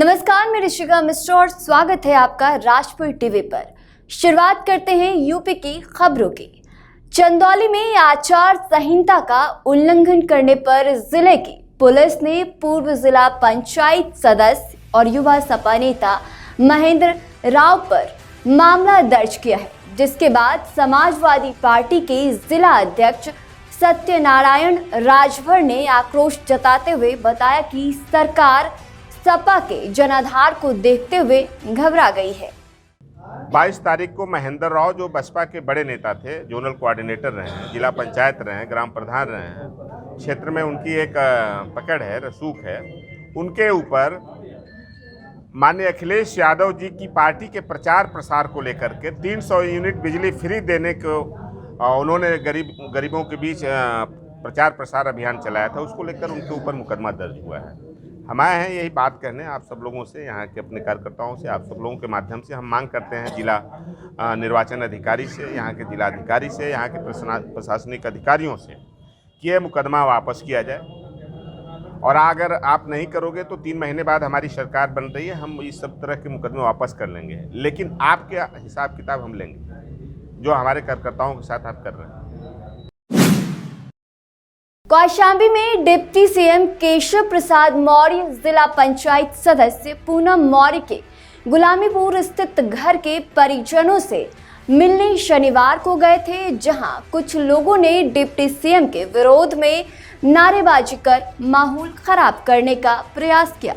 नमस्कार, मैं ऋषिका मिश्रा और स्वागत है आपका राजपुर टीवी पर। शुरुआत करते हैं यूपी की खबरों की। चंदौली में आचार संहिता का उल्लंघन करने पर जिले की पुलिस ने पूर्व जिला पंचायत सदस्य और युवा सपा नेता महेंद्र राव पर मामला दर्ज किया है, जिसके बाद समाजवादी पार्टी के जिला अध्यक्ष सत्यनारायण राजभर ने आक्रोश जताते हुए बताया कि सरकार सपा के जनाधार को देखते हुए घबरा गई है। 22 तारीख को महेंद्र राव, जो बसपा के बड़े नेता थे, जोनल कोऑर्डिनेटर रहे हैं, जिला पंचायत रहे हैं, ग्राम प्रधान रहे हैं, क्षेत्र में उनकी एक पकड़ है, रसूख है। उनके ऊपर माननीय अखिलेश यादव जी की पार्टी के प्रचार प्रसार को लेकर के 300 यूनिट बिजली फ्री देने को उन्होंने गरीबों के बीच प्रचार प्रसार अभियान चलाया था, उसको लेकर उनके ऊपर मुकदमा दर्ज हुआ है। हम आए हैं यही बात कहने आप सब लोगों से, यहाँ के अपने कार्यकर्ताओं से, आप सब लोगों के माध्यम से हम मांग करते हैं जिला निर्वाचन अधिकारी से, यहाँ के जिला अधिकारी से, यहाँ के प्रशासनिक अधिकारियों से कि यह मुकदमा वापस किया जाए। और अगर आप नहीं करोगे तो 3 महीने बाद हमारी सरकार बन रही है, हम इस सब तरह के मुकदमे वापस कर लेंगे, लेकिन आपके हिसाब किताब हम लेंगे जो हमारे कार्यकर्ताओं के साथ आप कर रहे हैं। कौशाम्बी में डिप्टी सीएम केशव प्रसाद मौर्य जिला पंचायत सदस्य पूनम मौर्य के गुलामीपुर स्थित घर के परिजनों से मिलने शनिवार को गए थे, जहां कुछ लोगों ने डिप्टी सीएम के विरोध में नारेबाजी कर माहौल खराब करने का प्रयास किया।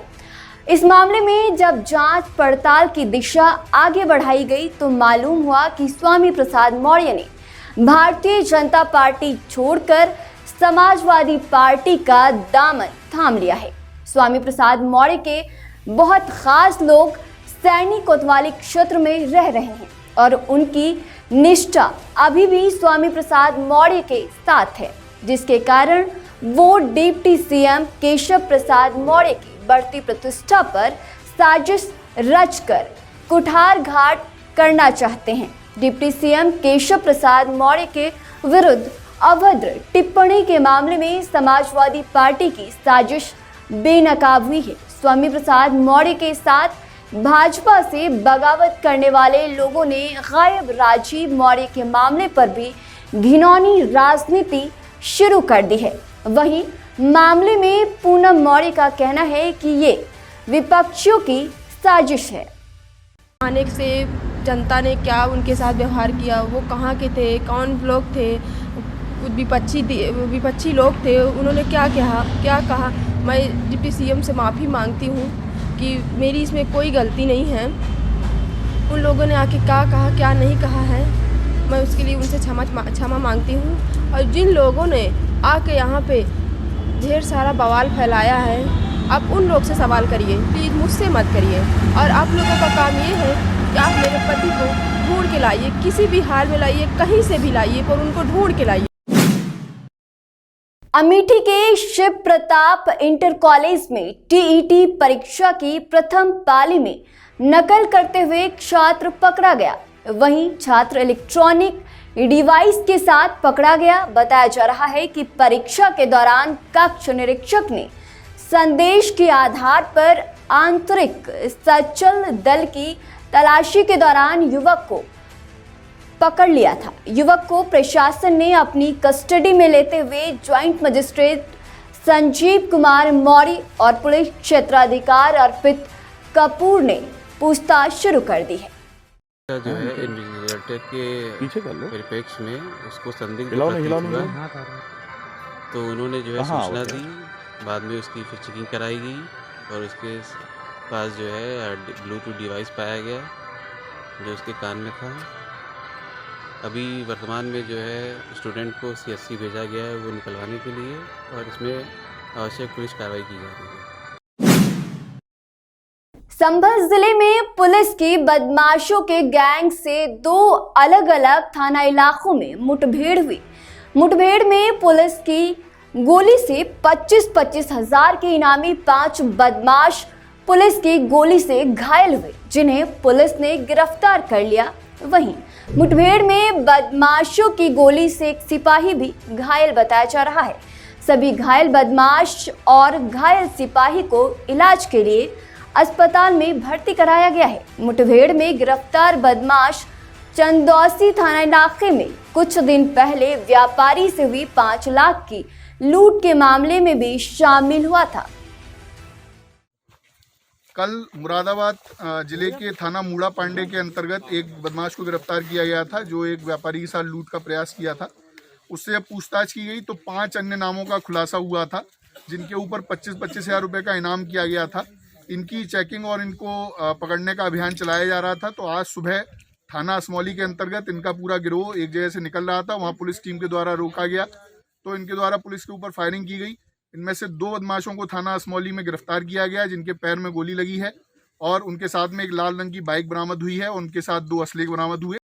इस मामले में जब जांच पड़ताल की दिशा आगे बढ़ाई गई तो मालूम हुआ कि स्वामी प्रसाद मौर्य ने भारतीय जनता पार्टी छोड़कर समाजवादी पार्टी का दामन थाम लिया है। स्वामी प्रसाद मौर्य के बहुत खास लोग सैनी कोतवाली क्षेत्र में रह रहे हैं और उनकी निष्ठा अभी भी स्वामी प्रसाद मौर्य के साथ है, जिसके कारण वो डिप्टी सीएम केशव प्रसाद मौर्य की बढ़ती प्रतिष्ठा पर साजिश रचकर कुठारघात करना चाहते हैं। डिप्टी सीएम केशव प्रसाद मौर्य के विरुद्ध अभद्र टिप्पणी के मामले में समाजवादी पार्टी की साजिश बेनकाब हुई है। स्वामी प्रसाद मौर्य के साथ भाजपा से बगावत करने वाले लोगों ने गायब राजीव मौर्य के मामले पर भी घिनौनी राजनीति शुरू कर दी है। वहीं मामले में पूनम मौर्य का कहना है कि ये विपक्षियों की साजिश है। आने से जनता ने क्या उनके साथ व्यवहार किया, वो कहाँ के थे, कौन लोग थे, विपक्षी लोग थे, उन्होंने क्या कहा। मैं डिप्टी सीएम से माफ़ी मांगती हूँ कि मेरी इसमें कोई गलती नहीं है। उन लोगों ने आके क्या कहा, क्या नहीं कहा है, मैं उसके लिए उनसे क्षमा मांगती हूँ। और जिन लोगों ने आके यहाँ पे ढेर सारा बवाल फैलाया है, आप उन लोग से सवाल करिए, प्लीज़ मुझसे मत करिए। और आप लोगों का काम ये है कि आप मेरे पति को ढूंढ के लाइए, किसी भी हाल में लाइए, कहीं से भी लाइए, पर उनको ढूंढ के लाइए। अमेठी के शिव प्रताप इंटर कॉलेज में टीईटी परीक्षा की प्रथम पाली में नकल करते हुए छात्र पकड़ा गया। वहीं छात्र इलेक्ट्रॉनिक डिवाइस के साथ पकड़ा गया। बताया जा रहा है कि परीक्षा के दौरान कक्ष निरीक्षक ने संदेश के आधार पर आंतरिक सचल दल की तलाशी के दौरान युवक को पकड़ लिया था। युवक को प्रशासन ने अपनी कस्टडी में लेते हुए ज्वाइंट मजिस्ट्रेट संजीव कुमार मौर्य और पुलिस क्षेत्राधिकारी अर्पित कपूर ने पूछताछ शुरू कर दी है। जो है इन्विजिलेटर के परिप्रेक्ष्य में उसको संदिग्ध हुआ, तो उन्होंने जो है सूचना दी। बाद में उसकी फिर चेकिंग कराई गई और उसके पास जो है ब्लूटूथ डिवाइस पाया गया जो उसके कान में था। अभी वर्तमान में जो है स्टूडेंट को CSC भेजा गया है वो निकलवाने के लिए, और इसमें आवश्यक पुलिस कार्रवाई की जा रही है। संभल जिले में पुलिस की बदमाशों के गैंग से 2 अलग अलग थाना इलाकों में मुठभेड़ हुई। मुठभेड़ में पुलिस की गोली से 25-25 हजार के इनामी 5 बदमाश पुलिस की गोली से घायल हुए, जिन्हें पुलिस ने गिरफ्तार कर लिया। वहीं मुठभेड़ में बदमाशों की गोली से एक सिपाही भी घायल बताया जा रहा है। सभी घायल बदमाश और घायल सिपाही को इलाज के लिए अस्पताल में भर्ती कराया गया है। मुठभेड़ में गिरफ्तार बदमाश चंदौसी थाना इलाके में कुछ दिन पहले व्यापारी से हुई 5 लाख की लूट के मामले में भी शामिल हुआ था। कल मुरादाबाद जिले के थाना मूड़ा पांडे के अंतर्गत एक बदमाश को गिरफ्तार किया गया था, जो एक व्यापारी के साथ लूट का प्रयास किया था। उससे जब पूछताछ की गई तो 5 अन्य नामों का खुलासा हुआ था, जिनके ऊपर 25-25 हज़ार रुपये का इनाम किया गया था। इनकी चेकिंग और इनको पकड़ने का अभियान चलाया जा रहा था। तो आज सुबह थाना असमौली के अंतर्गत इनका पूरा गिरोह एक जगह से निकल रहा था, वहाँ पुलिस टीम के द्वारा रोका गया। तो इनके द्वारा पुलिस के ऊपर फायरिंग की गई। इनमें से 2 बदमाशों को थाना असमौली में गिरफ्तार किया गया, जिनके पैर में गोली लगी है, और उनके साथ में एक लाल रंग की बाइक बरामद हुई है। उनके साथ 2 असले बरामद हुए।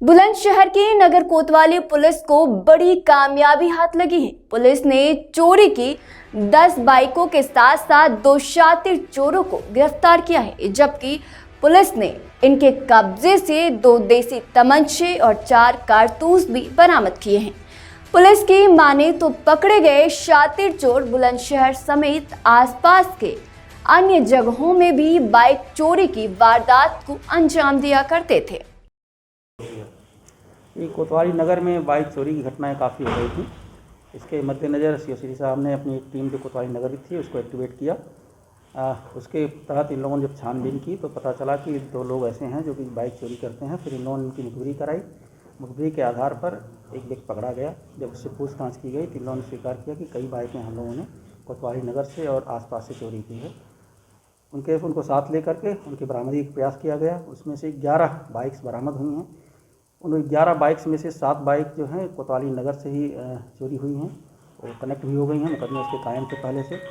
बुलंदशहर की नगर कोतवाली पुलिस को बड़ी कामयाबी हाथ लगी है। पुलिस ने चोरी की 10 बाइकों के साथ साथ 2 शातिर चोरों को गिरफ्तार किया है, जबकि पुलिस ने इनके कब्जे से 2 देसी तमंचे और 4 कारतूस भी बरामद किए हैं। पुलिस की माने तो पकड़े गए शातिर चोर बुलंदशहर समेत आसपास के अन्य जगहों में भी बाइक चोरी की वारदात को अंजाम दिया करते थे। ये कोतवाली नगर में बाइक चोरी की घटनाएं काफ़ी हो रही थी। इसके मद्देनज़र सीओ साहब ने अपनी एक टीम जो कोतवाली नगर थी उसको एक्टिवेट किया। उसके तहत इन लोगों ने जब छानबीन की तो पता चला कि 2 लोग ऐसे हैं जो कि बाइक चोरी करते हैं। फिर इन लोगों ने उनकी मुखबिरी कराई। मुखबिरी के आधार पर एक व्यक्ति पकड़ा गया। जब उससे पूछताछ की गई तो इन लोगों ने स्वीकार किया कि कई बाइकें हम लोगों ने कोतवाली नगर से और आसपास से चोरी की है। उनको साथ लेकर के उनकी बरामदी का प्रयास किया गया। उसमें से 11 बाइक्स बरामद हुई हैं। उन 11 बाइक्स में से 7 बाइक जो हैं कोतवाली नगर से ही चोरी हुई हैं और कनेक्ट भी हो गई हैं। मुकदमे उसके कायम थे पहले से।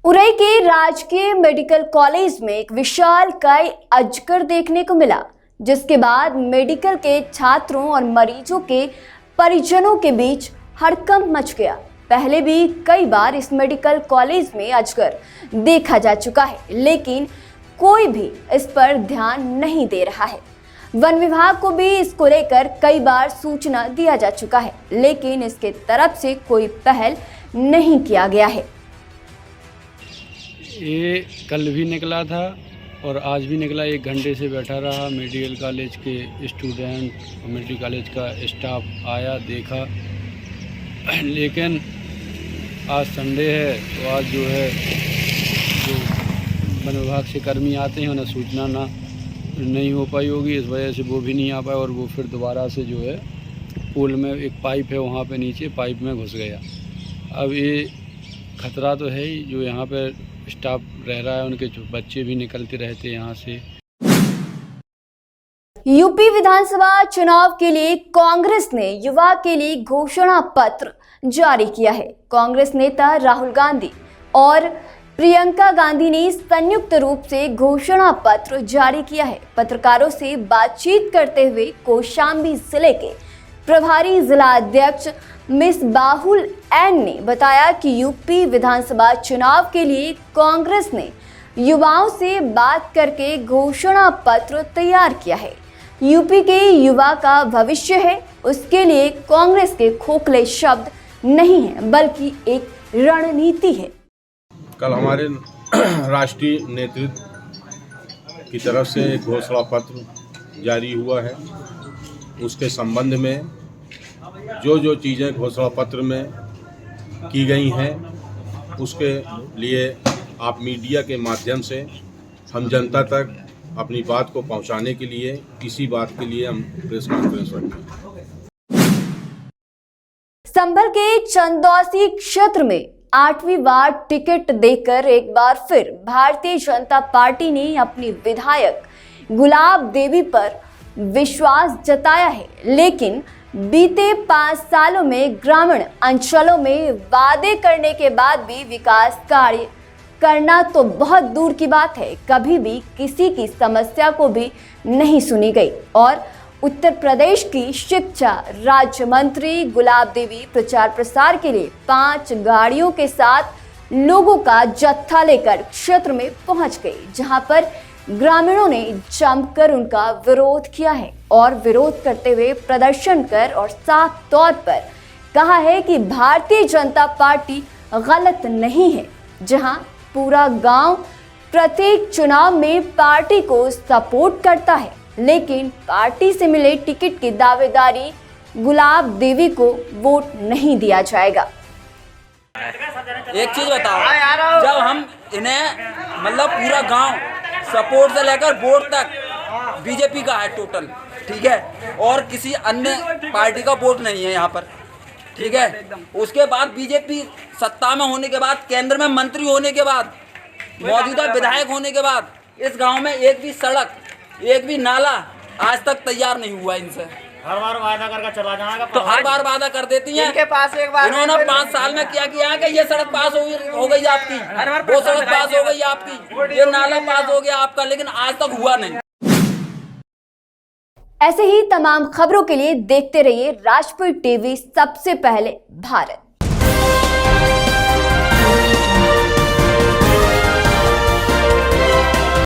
उरई के राजकीय मेडिकल कॉलेज में एक विशालकाय अजगर देखने को मिला, जिसके बाद मेडिकल के छात्रों और मरीजों के परिजनों के बीच हड़कंप मच गया। पहले भी कई बार इस मेडिकल कॉलेज में अजगर देखा जा चुका है, लेकिन कोई भी इस पर ध्यान नहीं दे रहा है। वन विभाग को भी इसको लेकर कई बार सूचना दिया जा चुका है, लेकिन इसके तरफ से कोई पहल नहीं किया गया है। ये कल भी निकला था और आज भी निकला। 1 घंटे से बैठा रहा। मेडिकल कॉलेज के स्टूडेंट और मेडिकल कॉलेज का स्टाफ आया, देखा, लेकिन आज संडे है तो आज जो है जो वन विभाग से कर्मी आते हैं उन्हें सूचना नहीं हो पाई होगी, इस वजह से वो भी नहीं आ पाए और वो फिर दोबारा से जो है पुल में एक पाइप है वहाँ पे नीचे पाइप में घुस गया। अब ये खतरा तो है ही, जो यहाँ पे स्टाफ रह रहा है उनके जो बच्चे भी निकलते रहते यहाँ से। यूपी विधानसभा चुनाव के लिए कांग्रेस ने युवा के लिए घोषणा पत्र जारी किया है। कांग्रेस नेता राहुल गांधी और प्रियंका गांधी ने संयुक्त रूप से घोषणा पत्र जारी किया है। पत्रकारों से बातचीत करते हुए कौशाम्बी जिले के प्रभारी जिला अध्यक्ष मिस बाहुल एन ने बताया कि यूपी विधानसभा चुनाव के लिए कांग्रेस ने युवाओं से बात करके घोषणा पत्र तैयार किया है। यूपी के युवा का भविष्य है, उसके लिए कांग्रेस के खोखले शब्द नहीं है बल्कि एक रणनीति है। कल हमारे राष्ट्रीय नेतृत्व की तरफ से एक घोषणा पत्र जारी हुआ है। उसके संबंध में जो चीज़ें घोषणा पत्र में की गई हैं उसके लिए आप मीडिया के माध्यम से हम जनता तक अपनी बात को पहुंचाने के लिए इसी बात के लिए हम प्रेस कॉन्फ्रेंस रखते हैं। संभल के चंदौसी क्षेत्र में 8वीं वार्ड टिकट देकर एक बार फिर भारतीय जनता पार्टी ने अपनी विधायक गुलाब देवी पर विश्वास जताया है, लेकिन बीते 5 सालों में ग्रामीण अंचलों में वादे करने के बाद भी विकास कार्य करना तो बहुत दूर की बात है, कभी भी किसी की समस्या को भी नहीं सुनी गई। और उत्तर प्रदेश की शिक्षा राज्य मंत्री गुलाब देवी प्रचार प्रसार के लिए 5 गाड़ियों के साथ लोगों का जत्था लेकर क्षेत्र में पहुंच गई, जहां पर ग्रामीणों ने जमकर उनका विरोध किया है और विरोध करते हुए प्रदर्शन कर और साफ तौर पर कहा है कि भारतीय जनता पार्टी गलत नहीं है, जहां पूरा गांव प्रत्येक चुनाव में पार्टी को सपोर्ट करता है, लेकिन पार्टी से मिले टिकट की दावेदारी गुलाब देवी को वोट नहीं दिया जाएगा। एक चीज बताओ, जब हम इन्हें मतलब पूरा गांव सपोर्ट से लेकर वोट तक बीजेपी का है टोटल, ठीक है, और किसी अन्य पार्टी का वोट नहीं है यहाँ पर, ठीक है। उसके बाद बीजेपी सत्ता में होने के बाद, केंद्र में मंत्री होने के बाद, मौजूदा विधायक होने के बाद इस गांव में एक भी सड़क, एक भी नाला आज तक तैयार नहीं हुआ इनसे। हर बार वादा करके चला जाएगा, तो हर बार वादा कर देती हैं। इनके पास एक बार इन्होंने 5 साल में क्या किया है कि ये सड़क पास हो गई आपकी, वो सड़क पास हो गई आपकी, ये नाला पास हो गया आपका, लेकिन आज तक हुआ नहीं। ऐसे ही तमाम खबरों के लिए देखते रहिए राजपुर टीवी, सबसे पहले भारत।